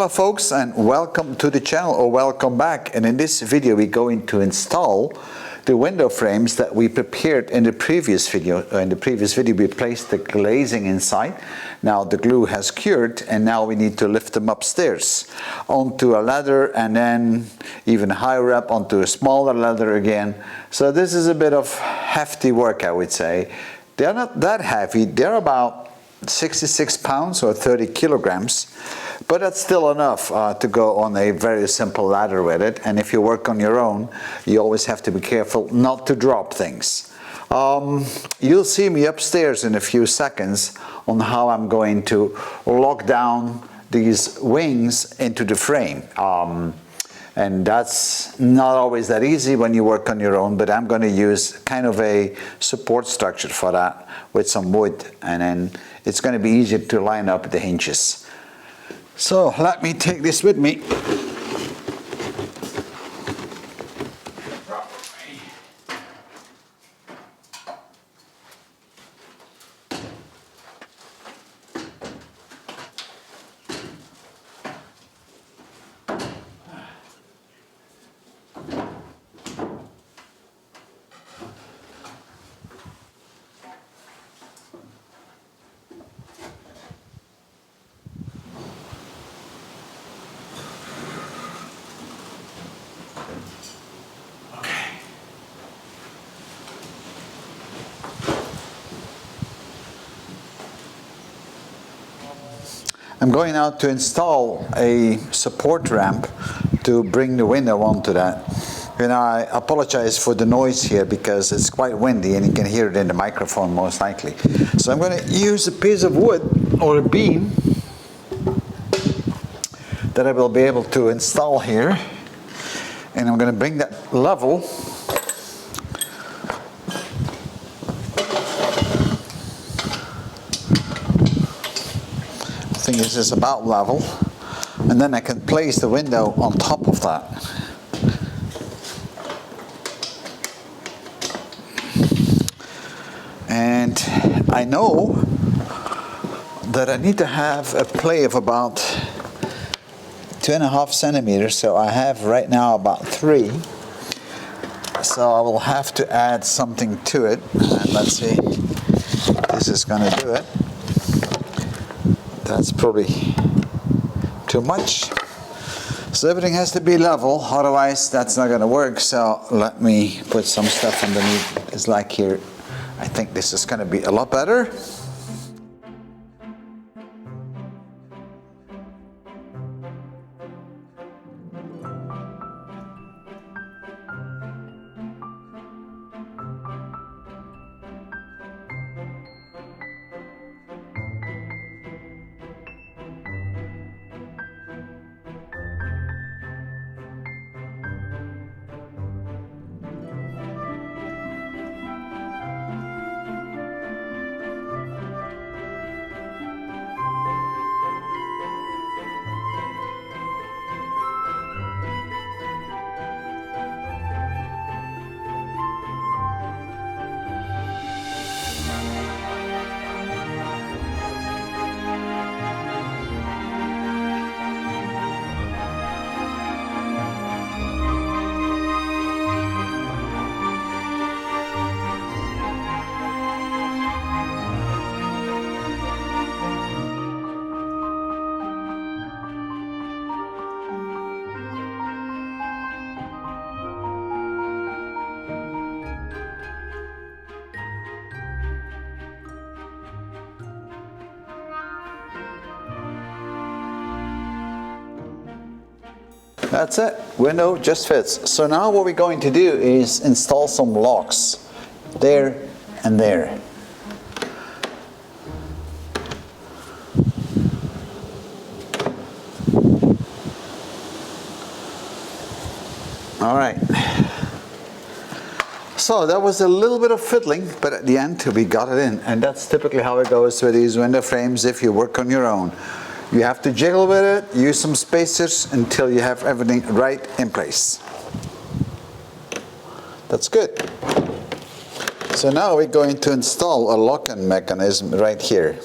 Hello folks, and welcome to the channel, or welcome back. And in this video we're going to install the window frames that we prepared in the previous video. In the previous video we placed the glazing inside. Now the glue has cured and now we need to lift them upstairs onto a ladder, and then even higher up onto a smaller ladder again. So this is a bit of hefty work, I would say. They're not that heavy, they're about 66 pounds or 30 kilograms, but that's still enough to go on a very simple ladder with it. And if you work on your own, you always have to be careful not to drop things. You'll see me upstairs in a few seconds on how I'm going to lock down these wings into the frame. And that's not always that easy when you work on your own, but I'm going to use kind of a support structure for that with some wood, and then it's going to be easier to line up the hinges. So let me take this with me. I'm going now to install a support ramp to bring the window onto that. And I apologize for the noise here because it's quite windy and you can hear it in the microphone most likely. So I'm going to use a piece of wood or a beam that I will be able to install here. And I'm going to bring that level . I think this is about level, and then I can place the window on top of that. And I know that I need to have a play of about 2.5 centimeters, so I have right now about 3. So I will have to add something to it, and let's see if this is going to do it. That's probably too much. So everything has to be level, otherwise that's not going to work. So let me put some stuff underneath. It's like here. I think this is going to be a lot better. That's it, window just fits. So now what we're going to do is install some locks there and there. All right. So that was a little bit of fiddling, but at the end we got it in, and that's typically how it goes with these window frames if you work on your own. You have to jiggle with it, use some spacers until you have everything right in place. That's good. So now we're going to install a lock-in mechanism right here.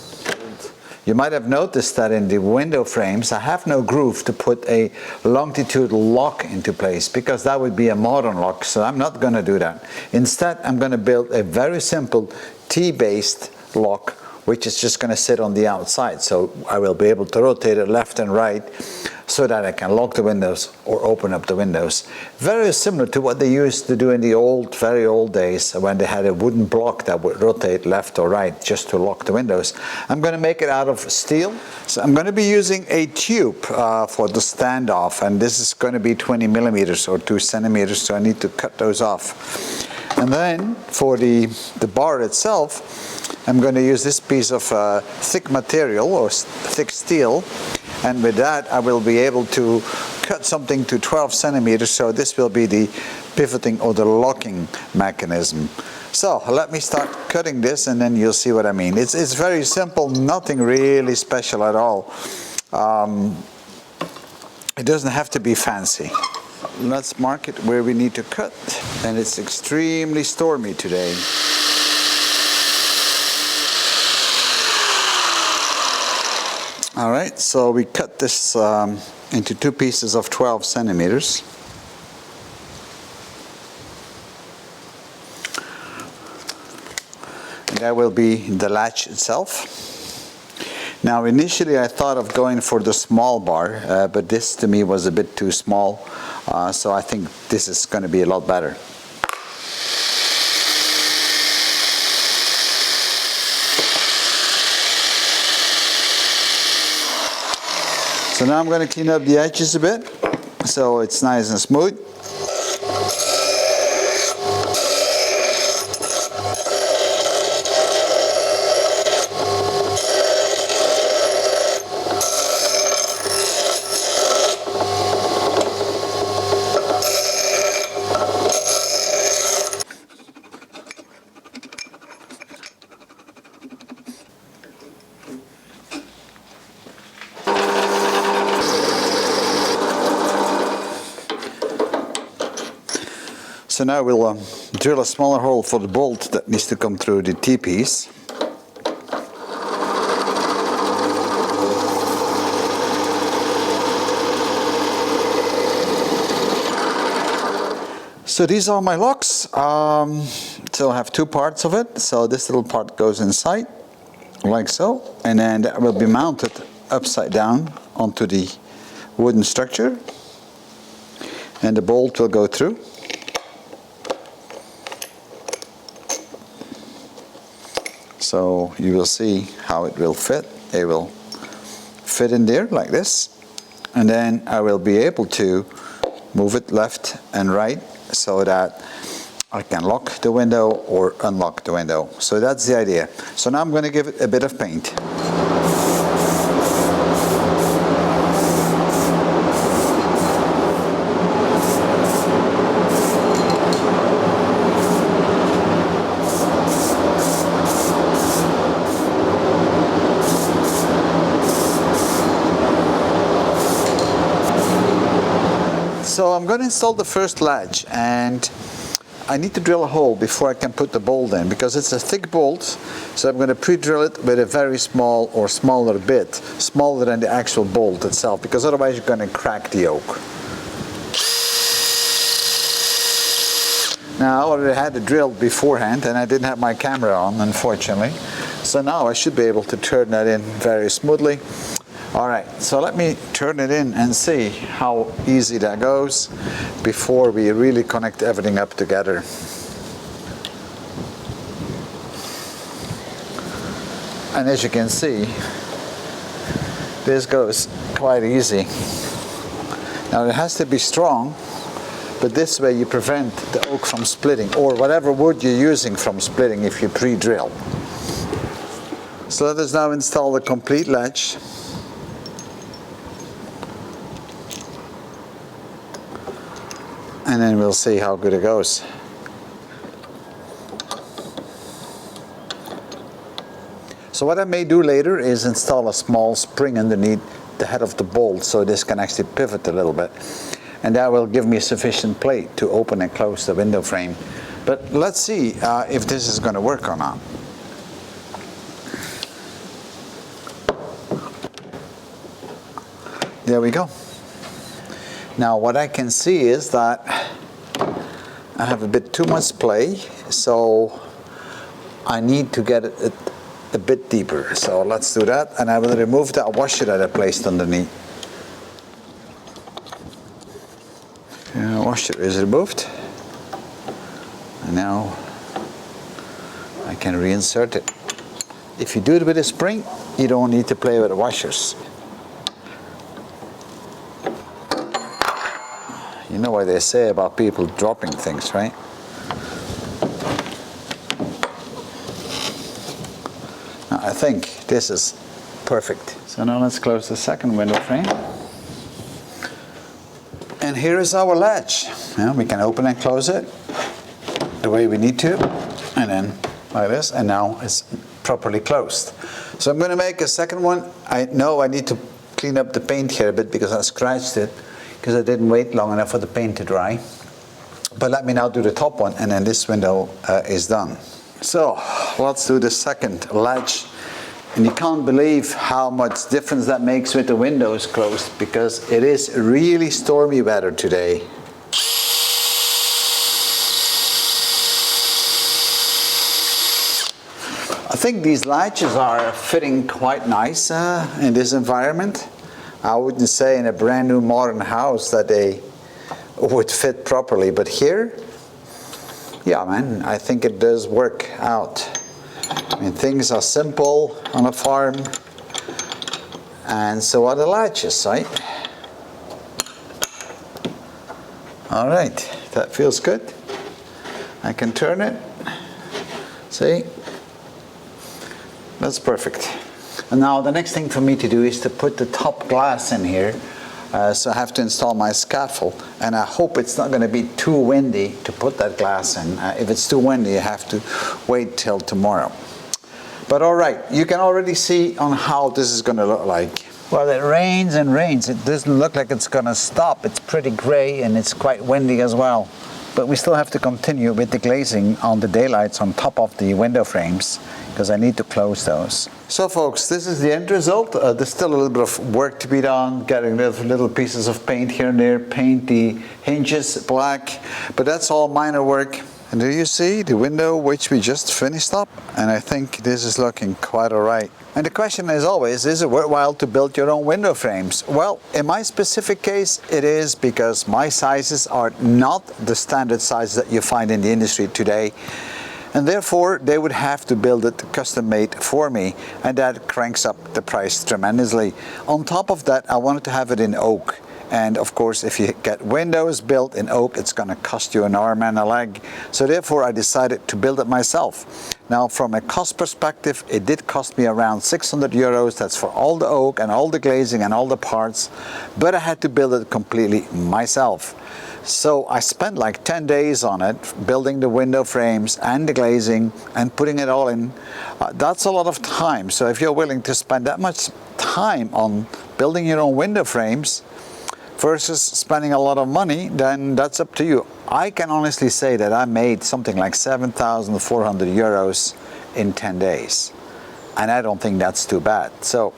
You might have noticed that in the window frames I have no groove to put a longitudinal lock into place, because that would be a modern lock, so I'm not going to do that. Instead, I'm going to build a very simple T-based lock, which is just going to sit on the outside, so I will be able to rotate it left and right so that I can lock the windows or open up the windows. Very similar to what they used to do in the old, very old days, when they had a wooden block that would rotate left or right just to lock the windows. I'm going to make it out of steel, so I'm going to be using a tube for the standoff, and this is going to be 20 millimeters or 2 centimeters, so I need to cut those off. And then for the bar itself, I'm going to use this piece of thick material or thick steel, and with that I will be able to cut something to 12 centimeters, so this will be the pivoting or the locking mechanism. So let me start cutting this and then you'll see what I mean. It's very simple, nothing really special at all. It doesn't have to be fancy. Let's mark it where we need to cut. And it's extremely stormy today. All right, so we cut this into 2 pieces of 12 centimeters. And that will be the latch itself. Now initially I thought of going for the small bar, but this to me was a bit too small, so I think this is going to be a lot better. So now I'm going to clean up the edges a bit, so it's nice and smooth. So now we'll drill a smaller hole for the bolt that needs to come through the T-piece. So these are my locks. So I have 2 parts of it. So this little part goes inside, like so, and then that will be mounted upside down onto the wooden structure, and the bolt will go through. So you will see how it will fit. It will fit in there like this, and then I will be able to move it left and right so that I can lock the window or unlock the window. So that's the idea. So now I'm going to give it a bit of paint. So I'm going to install the first latch, and I need to drill a hole before I can put the bolt in, because it's a thick bolt, so I'm going to pre-drill it with a very small or smaller bit, smaller than the actual bolt itself, because otherwise you're going to crack the yoke. Now I already had it drilled beforehand and I didn't have my camera on, unfortunately, so now I should be able to turn that in very smoothly. Alright, so let me turn it in and see how easy that goes before we really connect everything up together. And as you can see, this goes quite easy. Now it has to be strong, but this way you prevent the oak from splitting, or whatever wood you're using from splitting if you pre-drill. So let us now install the complete latch. And then we'll see how good it goes. So what I may do later is install a small spring underneath the head of the bolt, so this can actually pivot a little bit. And that will give me sufficient plate to open and close the window frame. But let's see if this is going to work or not. there we go. Now what I can see is that I have a bit too much play, so I need to get it a bit deeper. So let's do that, and I will remove that washer that I placed underneath. Washer is removed, and now I can reinsert it. If you do it with a spring, you don't need to play with the washers. You know what they say about people dropping things, right? Now, I think this is perfect. So now let's close the second window frame. And here is our latch. Now we can open and close it the way we need to, and then like this, and now it's properly closed. So I'm going to make a second one. I know I need to clean up the paint here a bit because I scratched it, because I didn't wait long enough for the paint to dry. But let me now do the top one, and then this window is done. So let's do the second latch. And you can't believe how much difference that makes with the windows closed, because it is really stormy weather today. I think these latches are fitting quite nice in this environment. I wouldn't say in a brand new modern house that they would fit properly, but here, yeah man, I think it does work out. I mean, things are simple on a farm, and so are the latches, right? All right, that feels good. I can turn it. See? That's perfect. And now the next thing for me to do is to put the top glass in here. So I have to install my scaffold, and I hope it's not going to be too windy to put that glass in. If it's too windy, I have to wait till tomorrow. But all right, you can already see on how this is going to look like. Well, it rains and rains. It doesn't look like it's going to stop. It's pretty gray and it's quite windy as well. But we still have to continue with the glazing on the daylights on top of the window frames, because I need to close those. So folks, this is the end result. There's still a little bit of work to be done, getting rid of little pieces of paint here and there, paint the hinges black, but that's all minor work. And do you see the window which we just finished up? And I think this is looking quite all right. And the question is always, is it worthwhile to build your own window frames? Well, in my specific case, it is, because my sizes are not the standard sizes that you find in the industry today. And therefore, they would have to build it custom made for me, and that cranks up the price tremendously. On top of that, I wanted to have it in oak. And of course, if you get windows built in oak, it's going to cost you an arm and a leg. So therefore, I decided to build it myself. Now, from a cost perspective, it did cost me around 600 euros. That's for all the oak and all the glazing and all the parts. But I had to build it completely myself. So I spent like 10 days on it, building the window frames and the glazing and putting it all in. That's a lot of time. So if you're willing to spend that much time on building your own window frames versus spending a lot of money, then that's up to you. I can honestly say that I made something like 7,400 euros in 10 days. And I don't think that's too bad. So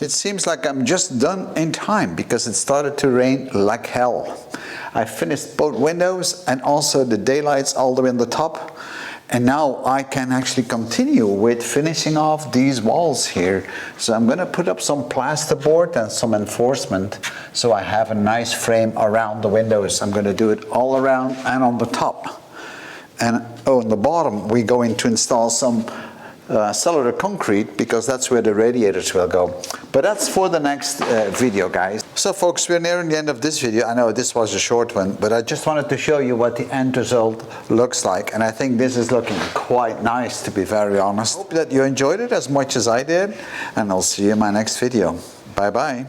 it seems like I'm just done in time, because it started to rain like hell. I finished both windows and also the daylights all the way on the top. And now I can actually continue with finishing off these walls here. So I'm going to put up some plasterboard and some reinforcement, so I have a nice frame around the windows. I'm going to do it all around and on the top. And on the bottom, we're going to install some cellular concrete, because that's where the radiators will go. But that's for the next video, guys. So folks, we're nearing the end of this video. I know this was a short one, but I just wanted to show you what the end result looks like. And I think this is looking quite nice, to be very honest. Hope that you enjoyed it as much as I did, and I'll see you in my next video. Bye bye.